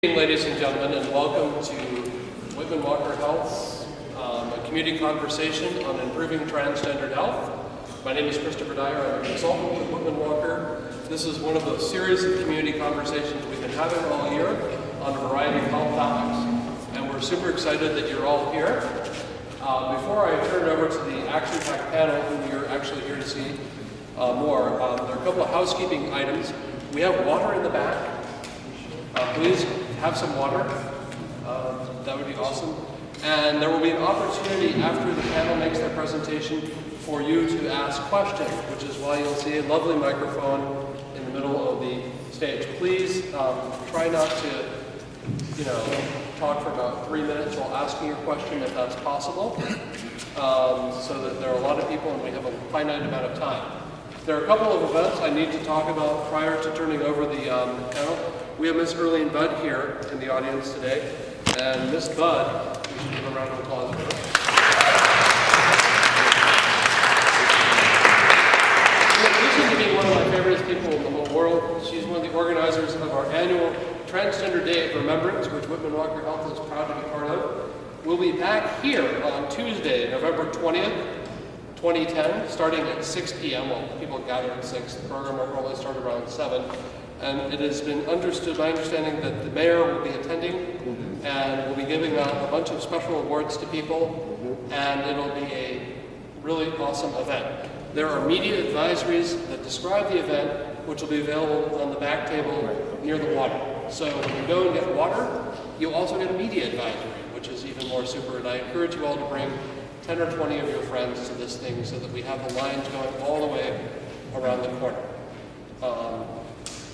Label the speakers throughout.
Speaker 1: Good evening, ladies and gentlemen, and welcome to Whitman-Walker Health's a community conversation on improving transgender health. My name is Christopher Dyer. I'm a consultant with Whitman-Walker. This is one of the series of community conversations we've been having all year on a variety of health topics, and we're super excited that you're all here. Before I turn it over to the action-packed panel, who you're actually here to see more, there are a couple of housekeeping items. We have water in the back. Please have some water. That would be awesome. And there will be an opportunity after the panel makes their presentation for you to ask questions, which is why you'll see a lovely microphone in the middle of the stage. Please try not to, talk for about 3 minutes while asking your question, if that's possible, so that there are a lot of people and we have a finite amount of time. There are a couple of events I need to talk about prior to turning over the panel. We have Miss Earlene Budd here in the audience today, and Miss Budd, we should give a round of applause for her. In addition to being one of my favorite people in the whole world, she's one of the organizers of our annual Transgender Day of Remembrance, which Whitman-Walker Health is proud to be part of. We'll be back here on Tuesday, November 20th, 2010, starting at 6 p.m. Well, people gather at 6. The program will probably start around 7. And it has been understood, my understanding, that the mayor will be attending, and we'll be giving out a bunch of special awards to people, and it'll be a really awesome event. There are media advisories that describe the event, which will be available on the back table near the water. So when you go and get water, you'll also get a media advisory, which is even more super, and I encourage you all to bring 10 or 20 of your friends to this thing so that we have the lines going all the way around the corner.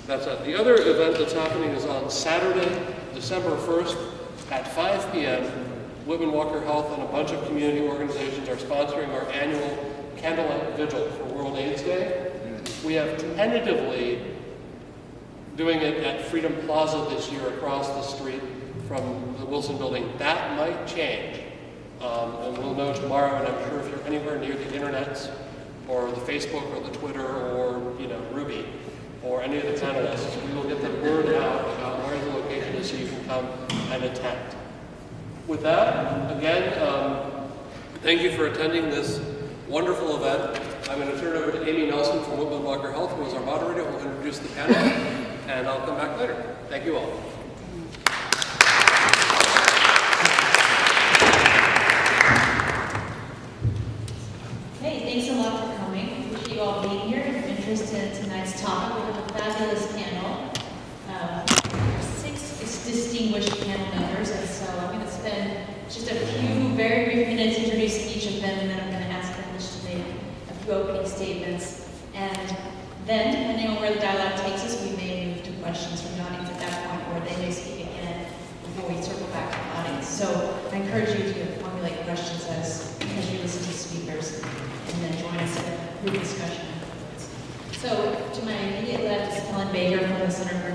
Speaker 1: That's it. The other event that's happening is on Saturday, December 1st at 5 p.m. Whitman-Walker Health and a bunch of community organizations are sponsoring our annual Candlelight Vigil for World AIDS Day. We have tentatively doing it at Freedom Plaza this year across the street from the Wilson Building. That might change. And we'll know tomorrow, and I'm sure if you're anywhere near the internets or the Facebook or the Twitter or, Ruby, or any of the panelists, we will get the word out about where the location is so you can come and attend. With that, again, thank you for attending this wonderful event. I'm going to turn it over to Amy Nelson from Whitman-Walker Health, who is our moderator, who will introduce the panel, and I'll come back later. Thank you all.
Speaker 2: Hey, thanks a lot for coming. Appreciate you all being here. Interest in tonight's topic. We have a fabulous panel. 6 distinguished panel members, and so I'm going to spend just a few very brief minutes introducing each of them, and then I'm going to ask them each to make a few opening statements. And then, depending on where the dialogue takes us, we may move to questions from the audience at that point, or they may speak again before we circle back to the audience. So I encourage you to formulate questions as you listen to speakers, and then join us in a group discussion. So, to my immediate left is Helen Baker from the Center for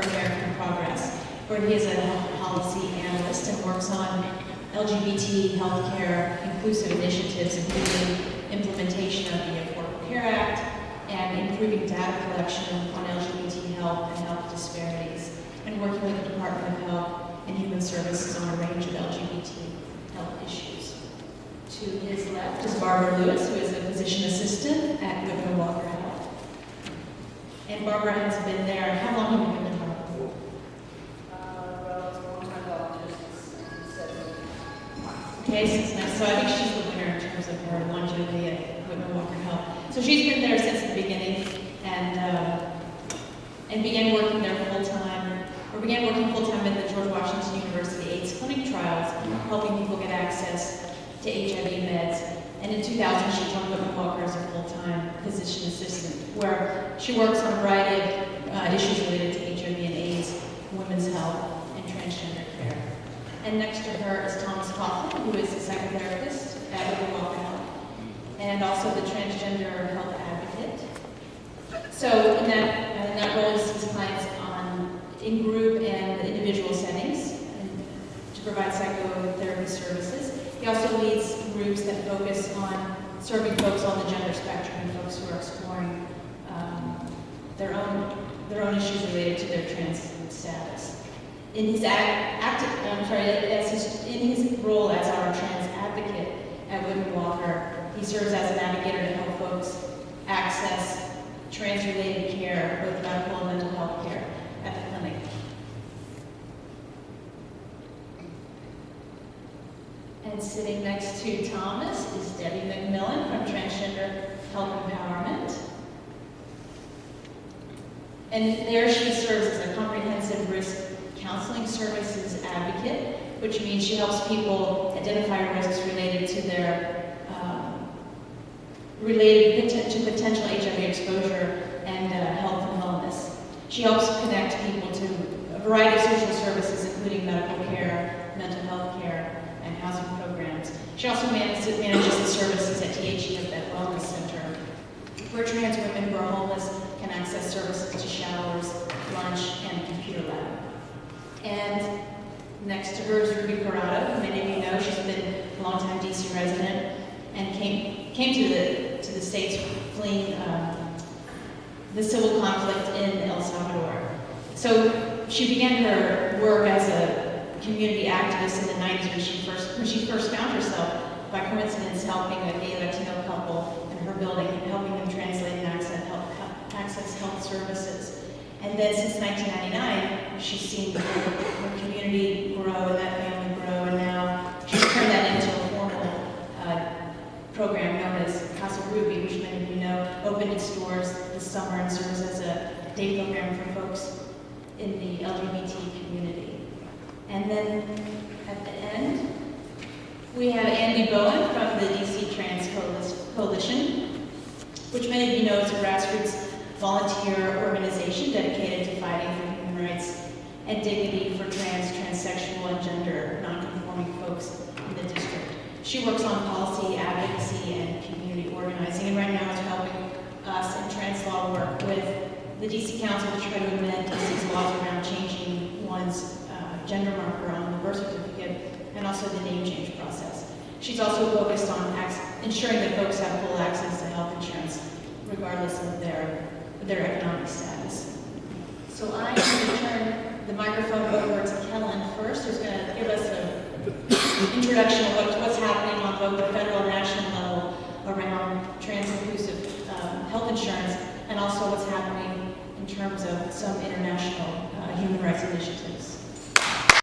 Speaker 2: American Progress, where he is a health policy analyst and works on LGBT healthcare inclusive initiatives, including implementation of the Affordable Care Act and improving data collection on LGBT health and health disparities, and working with the Department of Health and Human Services on a range of LGBT health issues. To his left is Barbara Lewis, who is a physician assistant at Whitman-Walker Health. And Barbara has been there. How long have you been there?
Speaker 3: Well, it's a long time ago, just
Speaker 2: Okay, so I think she's the winner in terms of her longevity at Whitman-Walker Health. So she's been there since the beginning and began working there full-time, or began working full-time at the George Washington University AIDS clinic trials, helping people get access to HIV meds. And in 2000, she joined Whitman-Walker as a full-time physician assistant, where she works on a variety of issues related to HIV and AIDS, women's health, and transgender care. And next to her is Thomas Coughlin, who is a psychotherapist at Whitman-Walker Health, and also the transgender health advocate. So in that role, he sees clients in group and individual settings to provide psychotherapy services. He also leads groups that focus on serving folks on the gender spectrum and folks who are exploring their own issues related to their restricted status. In his in his role as our trans advocate at Whitman-Walker, he serves as a navigator to help folks access trans-related care, both medical and mental health care, at the clinic. And sitting next to Thomas is Debbie McMillan from Transgender Health Empowerment. And there she serves as a comprehensive risk counseling services advocate, which means she helps people identify risks related to their potential HIV exposure and health and wellness. She helps connect people to a variety of social services, including medical care, mental health care, and housing programs. She also manages the services at THE at that wellness center, where trans women who are homeless can access services to showers, lunch, and a computer lab. And next to her is Ruby Corrado, who many of you know. She's been a longtime DC resident and came to the States fleeing the civil conflict in El Salvador. So she began her work as a community activist in the 90s when she first found herself, by coincidence, helping a gay Latino couple in her building and helping them translate and access health services. And then since 1999, she's seen her community grow and that family grow, and now she's turned that into a formal program known as Casa Ruby, which many of you know, opened its doors this summer and serves as a day program for folks in the LGBT community. And then at the end, we have Andy Bowen from the DC Trans Coalition, which many of you know is a grassroots volunteer organization dedicated to fighting for human rights and dignity for trans, transsexual, and gender nonconforming folks in the district. She works on policy, advocacy, and community organizing, and right now is helping us in trans law work with the DC Council to try to amend DC's laws around changing one's gender marker on the birth certificate and also the name change process. She's also focused on ensuring that folks have full access to health insurance, regardless of their economic status. So I'm going to turn the microphone over to Kellen first, who's going to give us an introduction of what's happening on both the federal and national level around trans-inclusive health insurance, and also what's happening in terms of some international human rights initiatives.